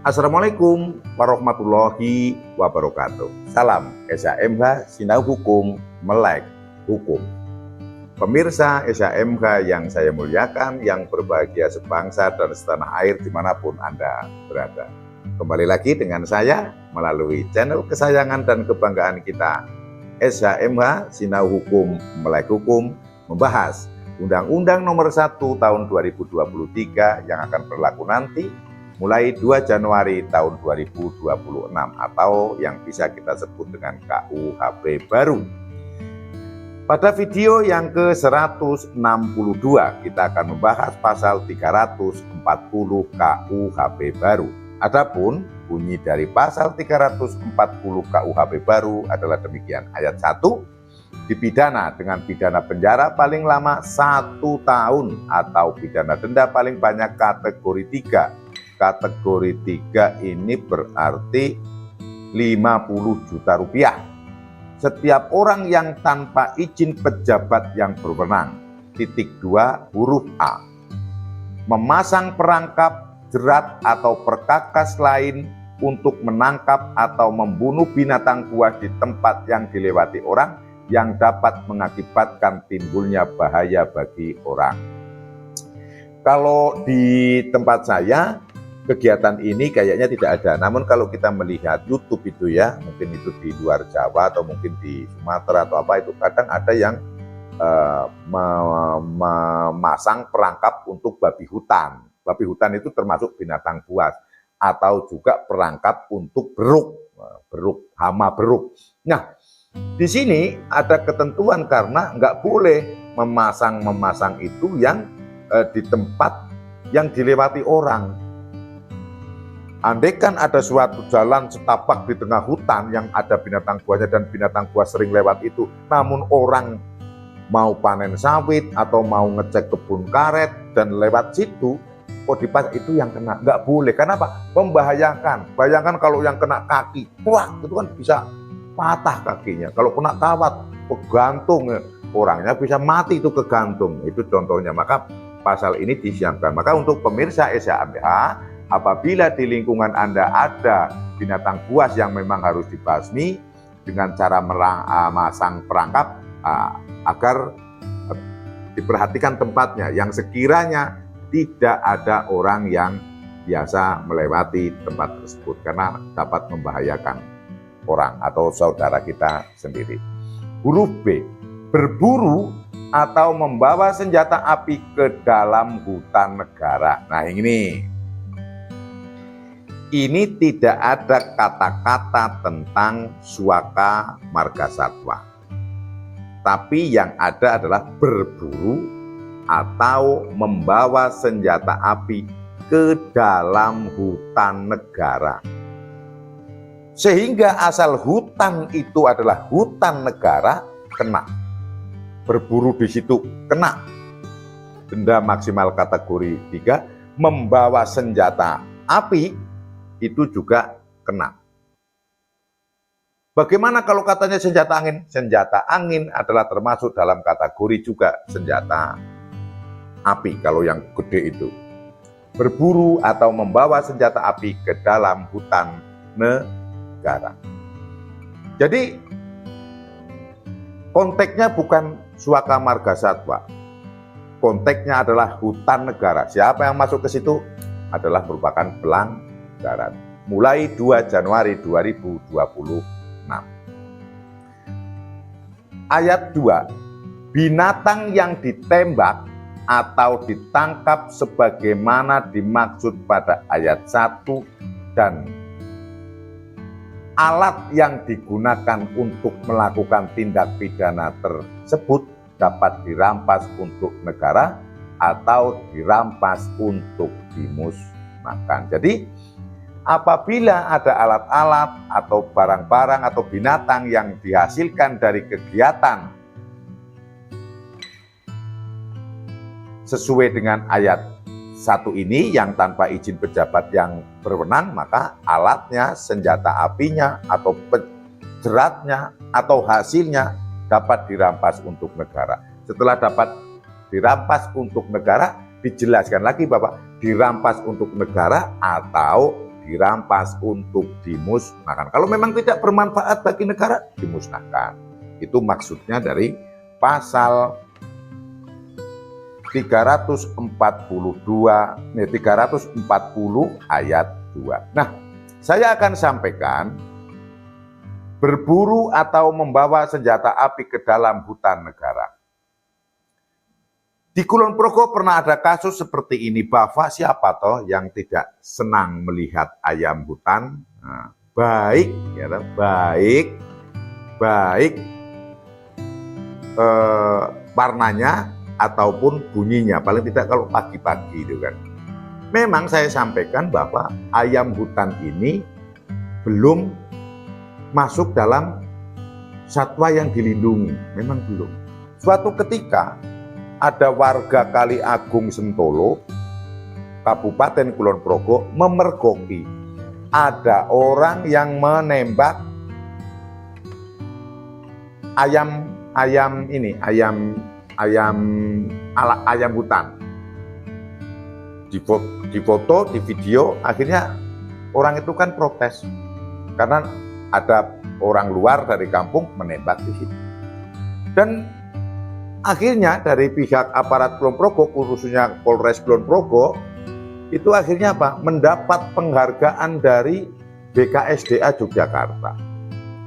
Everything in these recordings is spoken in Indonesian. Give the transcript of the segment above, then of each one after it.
Assalamualaikum warahmatullahi wabarakatuh. Salam SHMH Sinau Hukum Melek Hukum. Pemirsa SHMH yang saya muliakan, yang berbahagia sebangsa dan setanah air dimanapun Anda berada. Kembali lagi dengan saya melalui channel kesayangan dan kebanggaan kita, SHMH Sinau Hukum Melek Hukum, membahas Undang-Undang Nomor 1 Tahun 2023 yang akan berlaku nanti mulai 2 Januari tahun 2026 atau yang bisa kita sebut dengan KUHP baru. Pada video yang ke-162 kita akan membahas pasal 340 KUHP baru. Adapun bunyi dari pasal 340 KUHP baru adalah demikian. Ayat 1, dipidana dengan pidana penjara paling lama 1 tahun atau pidana denda paling banyak kategori 3. Kategori 3 ini berarti 50 juta rupiah. Setiap orang yang tanpa izin pejabat yang berwenang. Titik 2 huruf A. Memasang perangkap, jerat atau perkakas lain untuk menangkap atau membunuh binatang buas di tempat yang dilewati orang yang dapat mengakibatkan timbulnya bahaya bagi orang. Kalau di tempat saya, kegiatan ini kayaknya tidak ada. Namun kalau kita melihat YouTube itu ya, mungkin itu di luar Jawa atau mungkin di Sumatera atau apa, itu kadang ada yang memasang perangkap untuk babi hutan. Babi hutan itu termasuk binatang buas. Atau juga perangkap untuk beruk, hama beruk. Nah, di sini ada ketentuan karena nggak boleh memasang itu yang di tempat yang dilewati orang. Andaikan ada suatu jalan setapak di tengah hutan yang ada binatang buasnya dan binatang buas sering lewat itu, namun orang mau panen sawit atau mau ngecek kebun karet dan lewat situ, kok dipas itu yang kena, nggak boleh. Karena apa? Membahayakan. Bayangkan kalau yang kena kaki, wah itu kan bisa patah kakinya. Kalau kena kawat, kegantung orangnya bisa mati itu kegantung. Itu contohnya. Maka pasal ini disiapkan. Maka untuk pemirsa SHMH, apabila di lingkungan Anda ada binatang buas yang memang harus dibasmi dengan cara memasang perangkap agar diperhatikan tempatnya yang sekiranya tidak ada orang yang biasa melewati tempat tersebut karena dapat membahayakan orang atau saudara kita sendiri. Huruf B, berburu atau membawa senjata api ke dalam hutan negara. Nah ini tidak ada kata-kata tentang suaka marga satwa. Tapi yang ada adalah berburu atau membawa senjata api ke dalam hutan negara. Sehingga asal hutan itu adalah hutan negara, kena. Berburu di situ, kena. Denda maksimal kategori 3, membawa senjata api, itu juga kena. Bagaimana kalau katanya senjata angin? Senjata angin adalah termasuk dalam kategori juga senjata api kalau yang gede itu. Berburu atau membawa senjata api ke dalam hutan negara. Jadi konteksnya bukan suaka marga satwa. Konteksnya adalah hutan negara. Siapa yang masuk ke situ adalah merupakan pelanggaran. Mulai 2 Januari 2026. Ayat 2. Binatang yang ditembak atau ditangkap sebagaimana dimaksud pada ayat 1 dan alat yang digunakan untuk melakukan tindak pidana tersebut dapat dirampas untuk negara atau dirampas untuk dimusnahkan. Jadi apabila ada alat-alat atau barang-barang atau binatang yang dihasilkan dari kegiatan sesuai dengan ayat 1 ini yang tanpa izin pejabat yang berwenang, maka alatnya, senjata apinya, atau jeratnya, atau hasilnya dapat dirampas untuk negara. Setelah dapat dirampas untuk negara, dijelaskan lagi Bapak, dirampas untuk negara atau dirampas untuk dimusnahkan. Kalau memang tidak bermanfaat bagi negara, dimusnahkan. Itu maksudnya dari pasal 340 ayat 2. Nah, saya akan sampaikan berburu atau membawa senjata api ke dalam hutan negara. Di Kulon Progo pernah ada kasus seperti ini. Bapak siapa toh yang tidak senang melihat ayam hutan? Nah, baik warnanya ataupun bunyinya. Paling tidak kalau pagi-pagi itu kan. Memang saya sampaikan bahwa ayam hutan ini belum masuk dalam satwa yang dilindungi. Memang belum. Suatu ketika ada warga Kali Agung Sentolo, Kabupaten Kulon Progo, memergoki. Ada orang yang menembak ayam hutan. Di foto, di video, akhirnya orang itu kan protes karena ada orang luar dari kampung menembak di situ. Dan akhirnya dari pihak aparat Kulon Progo, khususnya Polres Kulon Progo, itu akhirnya apa? Mendapat penghargaan dari BKSDA Yogyakarta.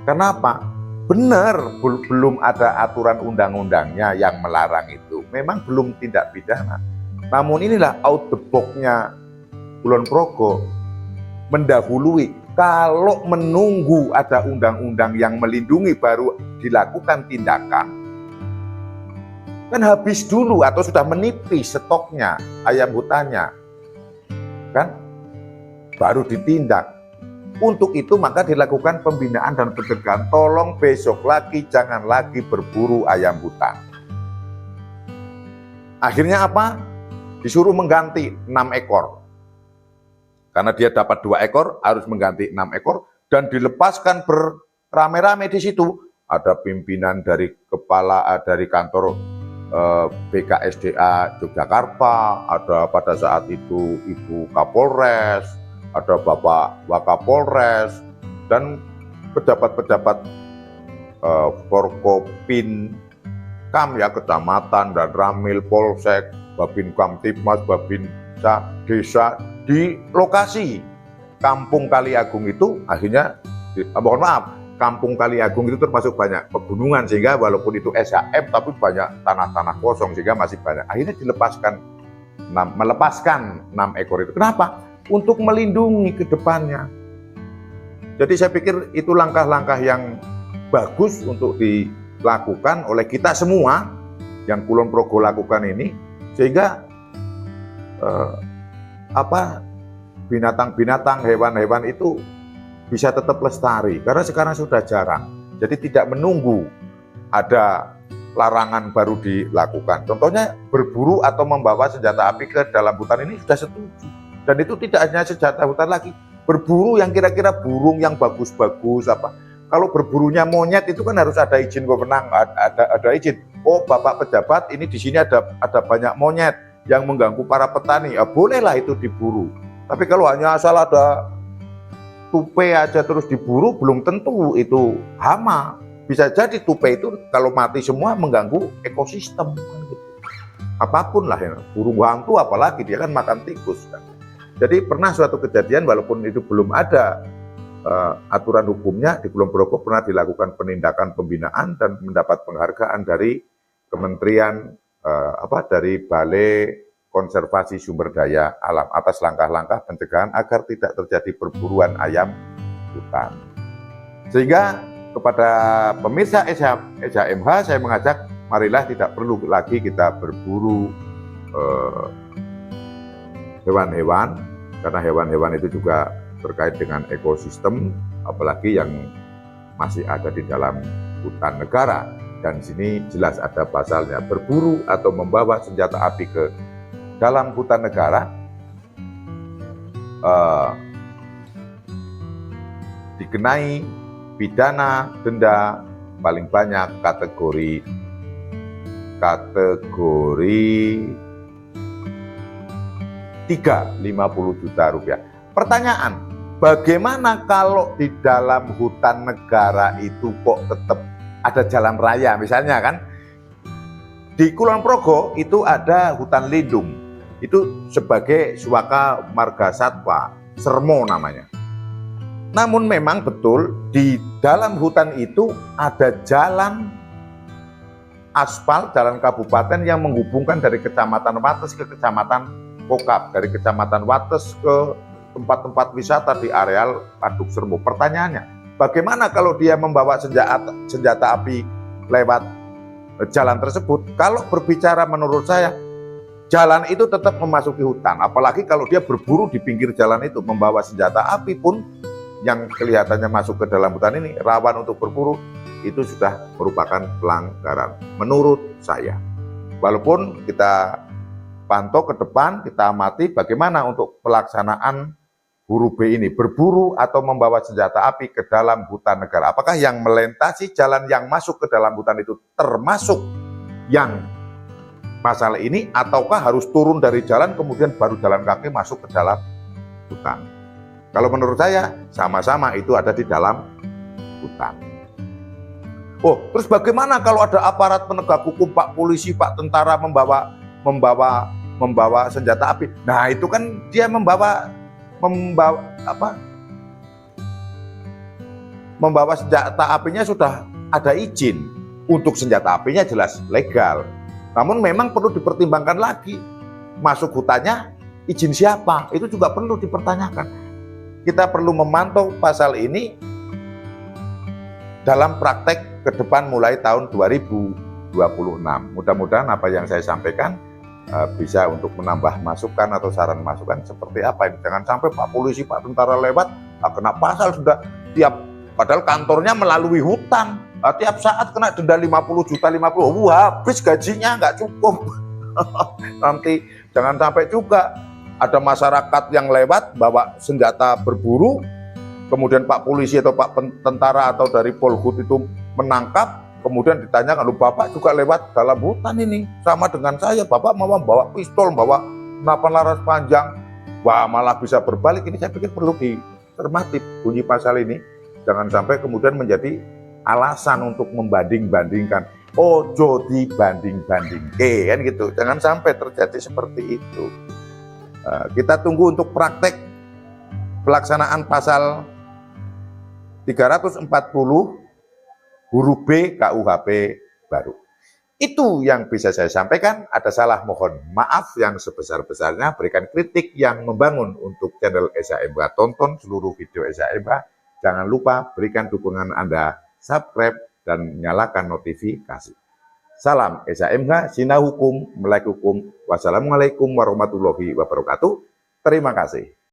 Kenapa? Benar, belum ada aturan undang-undangnya yang melarang itu. Memang belum tindak pidana. Namun inilah out the box-nya Kulon Progo mendahului. Kalau menunggu ada undang-undang yang melindungi baru dilakukan tindakan, kan habis dulu atau sudah menipis stoknya ayam hutannya, kan baru ditindak. Untuk itu maka dilakukan pembinaan dan pencegahan. Tolong besok lagi jangan lagi berburu ayam hutan. Akhirnya apa? Disuruh mengganti 6 ekor. Karena dia dapat 2 ekor, harus mengganti 6 ekor dan dilepaskan berame-rame di situ. Ada pimpinan dari dari kantor BKSDA Yogyakarta, ada pada saat itu Ibu Kapolres, ada Bapak Wakapolres, dan pejabat-pejabat Forkopim ya, kecamatan dan Ramil, Polsek, Babin Kamtipmas, Babinsa desa di lokasi Kampung Kali Agung itu. Akhirnya mohon maaf, Kampung Kali Agung itu termasuk banyak pegunungan, sehingga walaupun itu SHM tapi banyak tanah-tanah kosong, sehingga masih banyak. Akhirnya melepaskan 6 ekor itu. Kenapa? Untuk melindungi ke depannya. Jadi saya pikir itu langkah-langkah yang bagus untuk dilakukan oleh kita semua yang Kulon Progo lakukan ini, sehingga binatang-binatang, hewan-hewan itu bisa tetap lestari, karena sekarang sudah jarang. Jadi tidak menunggu ada larangan baru dilakukan. Contohnya berburu atau membawa senjata api ke dalam hutan ini sudah setuju. Dan itu tidak hanya senjata hutan lagi, berburu yang kira-kira burung yang bagus-bagus apa. Kalau berburunya monyet itu kan harus ada izin wewenang, ada izin. Oh, Bapak pejabat, ini di sini ada banyak monyet yang mengganggu para petani. Ya, bolehlah itu diburu. Tapi kalau hanya asal ada tupai aja terus diburu, belum tentu itu hama. Bisa jadi tupai itu kalau mati semua mengganggu ekosistem. Apapun lah ya, burung hantu apalagi, dia kan makan tikus. Kan. Jadi pernah suatu kejadian, walaupun itu belum ada aturan hukumnya, di Kulon Progo pernah dilakukan penindakan pembinaan dan mendapat penghargaan dari Kementerian dari Balai Konservasi Sumber Daya Alam atas langkah-langkah pencegahan agar tidak terjadi perburuan ayam hutan. Sehingga kepada pemirsa SHMH saya mengajak, marilah tidak perlu lagi kita berburu hewan-hewan, karena hewan-hewan itu juga terkait dengan ekosistem, apalagi yang masih ada di dalam hutan negara. Dan di sini jelas ada pasalnya, berburu atau membawa senjata api ke dalam hutan negara dikenai pidana denda paling banyak kategori 3, 50 juta rupiah. Pertanyaan, bagaimana kalau di dalam hutan negara itu kok tetap ada jalan raya misalnya kan? Di Kulon Progo itu ada hutan lindung, itu sebagai Suaka Marga Satwa, Sermo namanya. Namun memang betul di dalam hutan itu ada jalan aspal, jalan kabupaten yang menghubungkan dari Kecamatan Wates ke Kecamatan Kokap, dari Kecamatan Wates ke tempat-tempat wisata di areal Waduk Sermo. Pertanyaannya, bagaimana kalau dia membawa senjata api lewat jalan tersebut? Kalau berbicara menurut saya, jalan itu tetap memasuki hutan, apalagi kalau dia berburu di pinggir jalan itu, membawa senjata api pun yang kelihatannya masuk ke dalam hutan ini rawan untuk berburu, itu sudah merupakan pelanggaran menurut saya. Walaupun kita pantau ke depan, kita amati bagaimana untuk pelaksanaan huruf B ini, berburu atau membawa senjata api ke dalam hutan negara. Apakah yang melintasi jalan yang masuk ke dalam hutan itu termasuk yang pasal ini, ataukah harus turun dari jalan kemudian baru jalan kaki masuk ke dalam hutan? Kalau menurut saya sama-sama itu ada di dalam hutan. Oh, terus bagaimana kalau ada aparat penegak hukum, Pak polisi, Pak tentara membawa senjata api? Nah, itu kan dia membawa senjata apinya sudah ada izin. Untuk senjata apinya jelas legal. Namun memang perlu dipertimbangkan lagi. Masuk hutannya izin siapa? Itu juga perlu dipertanyakan. Kita perlu memantau pasal ini dalam praktek ke depan mulai tahun 2026. Mudah-mudahan apa yang saya sampaikan bisa untuk menambah masukan atau saran masukan seperti apa ini. Jangan sampai Pak polisi, Pak tentara lewat, kena pasal sudah padahal kantornya melalui hutan, tiap saat kena denda 50 juta, habis gajinya nggak cukup. Nanti jangan sampai juga ada masyarakat yang lewat bawa senjata berburu, kemudian Pak polisi atau Pak tentara atau dari Polhut itu menangkap, kemudian ditanyakan, "Lu Bapak juga lewat dalam hutan ini, sama dengan saya, Bapak mau bawa pistol, bawa senapan laras panjang." Wah, malah bisa berbalik. Ini saya pikir perlu dicermati bunyi pasal ini. Jangan sampai kemudian menjadi alasan untuk membanding-bandingkan. Ojo dibanding-bandingke, kan gitu. Jangan sampai terjadi seperti itu. Kita tunggu untuk praktek pelaksanaan pasal 340 huruf B KUHP baru. Itu yang bisa saya sampaikan. Ada salah mohon maaf yang sebesar-besarnya. Berikan kritik yang membangun untuk channel SHMH. Tonton seluruh video SHMH. Jangan lupa berikan dukungan Anda, subscribe dan nyalakan notifikasi. Salam SHMH, Sinau Hukum, Melek Hukum. Wassalamualaikum warahmatullahi wabarakatuh. Terima kasih.